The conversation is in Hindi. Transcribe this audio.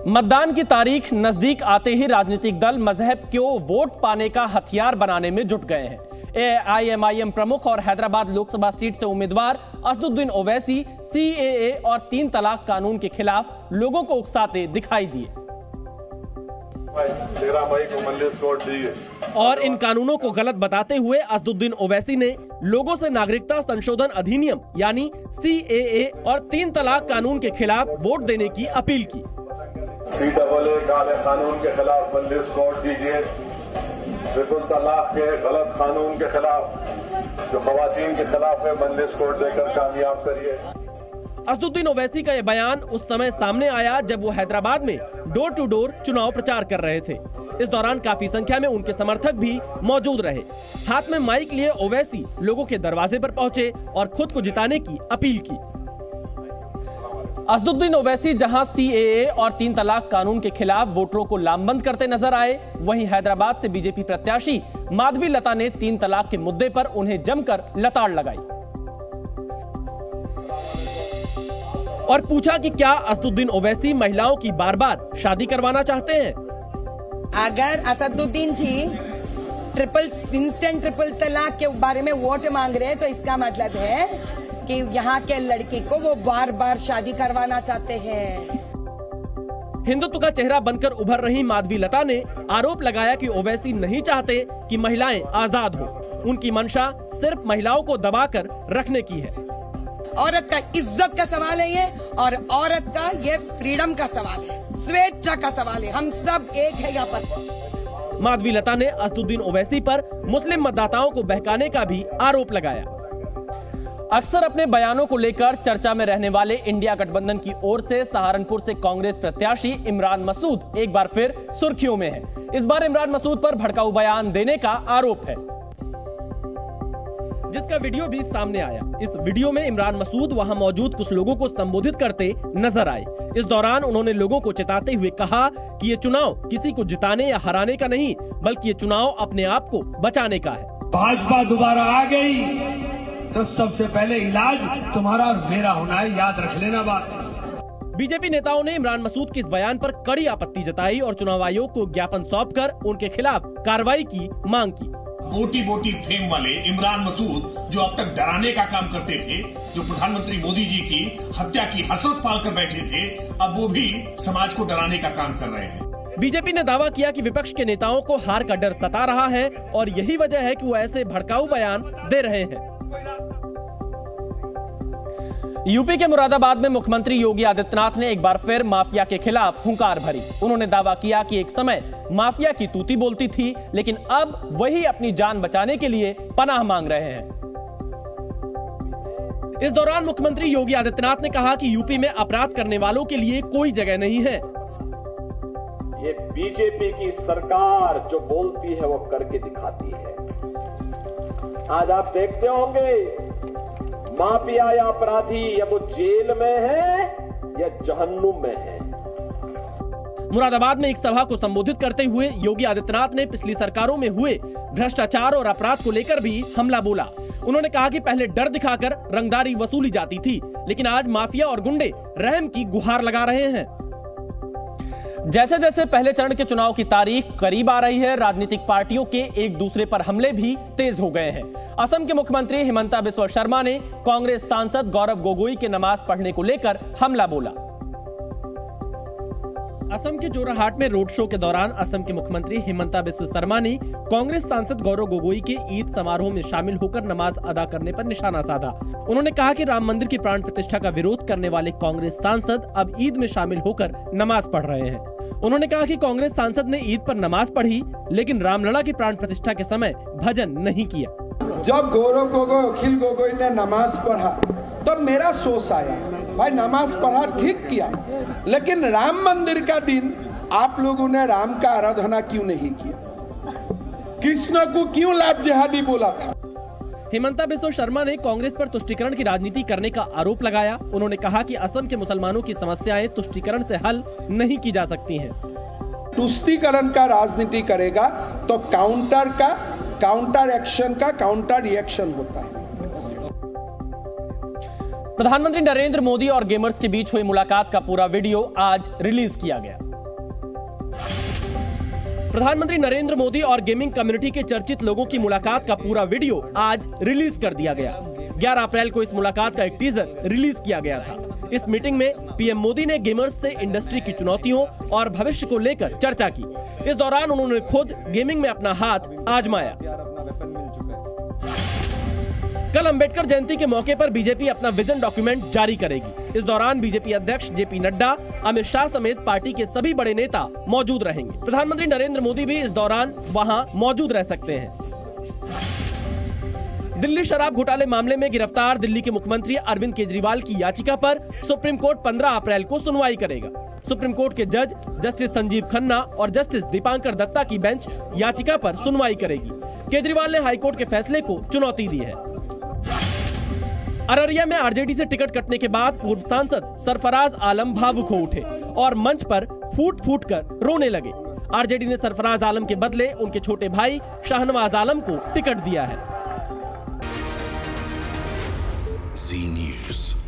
मतदान की तारीख नजदीक आते ही राजनीतिक दल मजहब को वोट पाने का हथियार बनाने में जुट गए हैं। AIMIM प्रमुख और हैदराबाद लोकसभा सीट से उम्मीदवार असदुद्दीन ओवैसी CAA और 3 तलाक कानून के खिलाफ लोगों को उकसाते दिखाई दिए। 13 मई को मंदिर कोर्ट दिए और इन कानूनों को गलत बताते हुए असदुद्दीन ओवैसी ने लोगों से नागरिकता संशोधन अधिनियम यानी CAA और 3 तलाक कानून के खिलाफ वोट देने की अपील की। CAA काले कानून के खिलाफ मंदिर कोर्ट दीजिए, ट्रिपल तलाक के गलत कानून के खिलाफ जो खवातीन के खिलाफ है मंदिर कोर्ट देकर कामयाब करिए। असदुद्दीन ओवैसी का यह बयान उस समय सामने आया जब वो हैदराबाद में डोर टू डोर चुनाव प्रचार कर रहे थे। इस दौरान काफी संख्या में उनके समर्थक भी मौजूद रहे। हाथ में माइक लिए ओवैसी लोगों के दरवाजे पर पहुंचे और खुद को जिताने की अपील की। असदुद्दीन ओवैसी जहां CAA और 3 तलाक कानून के खिलाफ वोटरों को लामबंद करते नजर आए, वहीं हैदराबाद से बीजेपी प्रत्याशी माधवी लता ने 3 तलाक के मुद्दे पर उन्हें जमकर लताड़ लगाई और पूछा कि क्या असदुद्दीन ओवैसी महिलाओं की बार बार शादी करवाना चाहते हैं। अगर असदुद्दीन जी इंस्टेंट ट्रिपल तलाक के बारे में वोट मांग रहे हैं तो इसका मतलब है कि यहाँ के लड़की को वो बार बार शादी करवाना चाहते हैं। हिंदुत्व का चेहरा बनकर उभर रही माधवी लता ने आरोप लगाया कि ओवैसी नहीं चाहते कि महिलाएं आजाद हों। उनकी मंशा सिर्फ महिलाओं को दबाकर रखने की है। औरत का इज्जत का सवाल है ये, और औरत का ये फ्रीडम का सवाल है, स्वेच्छा का सवाल है। हम सब एक है यहाँ पर। माधवी लता ने असदुद्दीन ओवैसी पर मुस्लिम मतदाताओं को बहकाने का भी आरोप लगाया। अक्सर अपने बयानों को लेकर चर्चा में रहने वाले इंडिया गठबंधन की ओर से सहारनपुर से कांग्रेस प्रत्याशी इमरान मसूद एक बार फिर सुर्खियों में है। इस बार इमरान मसूद पर भड़काऊ बयान देने का आरोप है, जिसका वीडियो भी सामने आया। इस वीडियो में इमरान मसूद वहां मौजूद कुछ लोगों को संबोधित करते नजर आए। इस दौरान उन्होंने लोगों को चेताते हुए कहा कि ये चुनाव किसी को जिताने या हराने का नहीं, बल्कि ये चुनाव अपने आप को बचाने का है। भाजपा दोबारा आ गई तो सबसे पहले इलाज तुम्हारा और मेरा होना है, याद रख लेना बात। बीजेपी नेताओं ने इमरान मसूद के इस बयान पर कड़ी आपत्ति जताई और चुनाव आयोग को ज्ञापन सौंपकर उनके खिलाफ कार्रवाई की मांग की। मोटी फेम वाले इमरान मसूद जो अब तक डराने का काम करते थे, जो प्रधानमंत्री मोदी जी की हत्या की हसरत पाल कर बैठे थे, अब वो भी समाज को डराने का काम कर रहे हैं। बीजेपी ने दावा किया कि विपक्ष के नेताओं को हार का डर सता रहा है और यही वजह है कि वो ऐसे भड़काऊ बयान दे रहे हैं। यूपी के मुरादाबाद में मुख्यमंत्री योगी आदित्यनाथ ने एक बार फिर माफिया के खिलाफ हुंकार भरी। उन्होंने दावा किया कि एक समय माफिया की तूती बोलती थी, लेकिन अब वही अपनी जान बचाने के लिए पनाह मांग रहे हैं। इस दौरान मुख्यमंत्री योगी आदित्यनाथ ने कहा कि यूपी में अपराध करने वालों के लिए कोई जगह नहीं है। ये बीजेपी की सरकार जो बोलती है वो करके दिखाती है। आज आप देखते होंगे माफिया या अपराधी या वो जेल में है या जहन्नुम में है। मुरादाबाद में एक सभा को संबोधित करते हुए योगी आदित्यनाथ ने पिछली सरकारों में हुए भ्रष्टाचार और अपराध को लेकर भी हमला बोला। उन्होंने कहा कि पहले डर दिखाकर रंगदारी वसूली जाती थी, लेकिन आज माफिया और गुंडे रहम की गुहार लगा रहे हैं। जैसे जैसे पहले चरण के चुनाव की तारीख करीब आ रही है, राजनीतिक पार्टियों के एक दूसरे पर हमले भी तेज हो गए हैं। असम के मुख्यमंत्री हिमंता बिस्वा शर्मा ने कांग्रेस सांसद गौरव गोगोई के नमाज पढ़ने को लेकर हमला बोला। असम के जोरहाट में रोड शो के दौरान असम के मुख्यमंत्री हिमंता बिस्वा शर्मा ने कांग्रेस सांसद गौरव गोगोई के ईद समारोह में शामिल होकर नमाज अदा करने पर निशाना साधा। उन्होंने कहा कि राम मंदिर की प्राण प्रतिष्ठा का विरोध करने वाले कांग्रेस सांसद अब ईद में शामिल होकर नमाज पढ़ रहे हैं। उन्होंने कहा कि कांग्रेस सांसद ने ईद पर नमाज पढ़ी, लेकिन रामलला की प्राण प्रतिष्ठा के समय भजन नहीं किया। जब गौरव गोगोई, अखिल गोगोई ने नमाज पढ़ा तब मेरा सोच आया, भाई नमाज पढ़ा ठीक किया, लेकिन राम मंदिर का दिन आप लोगों ने राम का आराधना क्यों नहीं किया? कृष्ण को क्यों लाभ जिहादी बोला था? हिमंता बिस्वा शर्मा ने कांग्रेस पर तुष्टीकरण की राजनीति करने का आरोप लगाया। उन्होंने कहा कि असम के मुसलमानों की समस्याएं तुष्टीकरण से हल नहीं की जा सकती हैं। तुष्टीकरण का राजनीति करेगा तो काउंटर एक्शन का काउंटर रिएक्शन होता है। प्रधानमंत्री नरेंद्र मोदी और गेमर्स के बीच हुई मुलाकात का पूरा वीडियो आज रिलीज किया गया। प्रधानमंत्री नरेंद्र मोदी और गेमिंग कम्युनिटी के चर्चित लोगों की मुलाकात का पूरा वीडियो आज रिलीज कर दिया गया। 11 अप्रैल को इस मुलाकात का एक टीजर रिलीज किया गया था। इस मीटिंग में पीएम मोदी ने गेमर्स से इंडस्ट्री की चुनौतियों और भविष्य को लेकर चर्चा की। इस दौरान उन्होंने खुद गेमिंग में अपना हाथ आजमाया। कल अंबेडकर जयंती के मौके पर बीजेपी अपना विजन डॉक्यूमेंट जारी करेगी। इस दौरान बीजेपी अध्यक्ष जेपी नड्डा, अमित शाह समेत पार्टी के सभी बड़े नेता मौजूद रहेंगे। प्रधानमंत्री नरेंद्र मोदी भी इस दौरान वहां मौजूद रह सकते हैं। दिल्ली शराब घोटाले मामले में गिरफ्तार दिल्ली के मुख्यमंत्री अरविंद केजरीवाल की याचिका पर सुप्रीम कोर्ट 15 अप्रैल को सुनवाई करेगा। सुप्रीम कोर्ट के जज जस्टिस संजीव खन्ना और जस्टिस दीपांकर दत्ता की बेंच याचिका पर सुनवाई करेगी। केजरीवाल ने हाईकोर्ट के फैसले को चुनौती दी है। अररिया में आरजेडी से टिकट कटने के बाद पूर्व सांसद सरफराज आलम भावुक हो उठे और मंच पर फूट फूट कर रोने लगे। आरजेडी ने सरफराज आलम के बदले उनके छोटे भाई शाहनवाज आलम को टिकट दिया है। Zee News।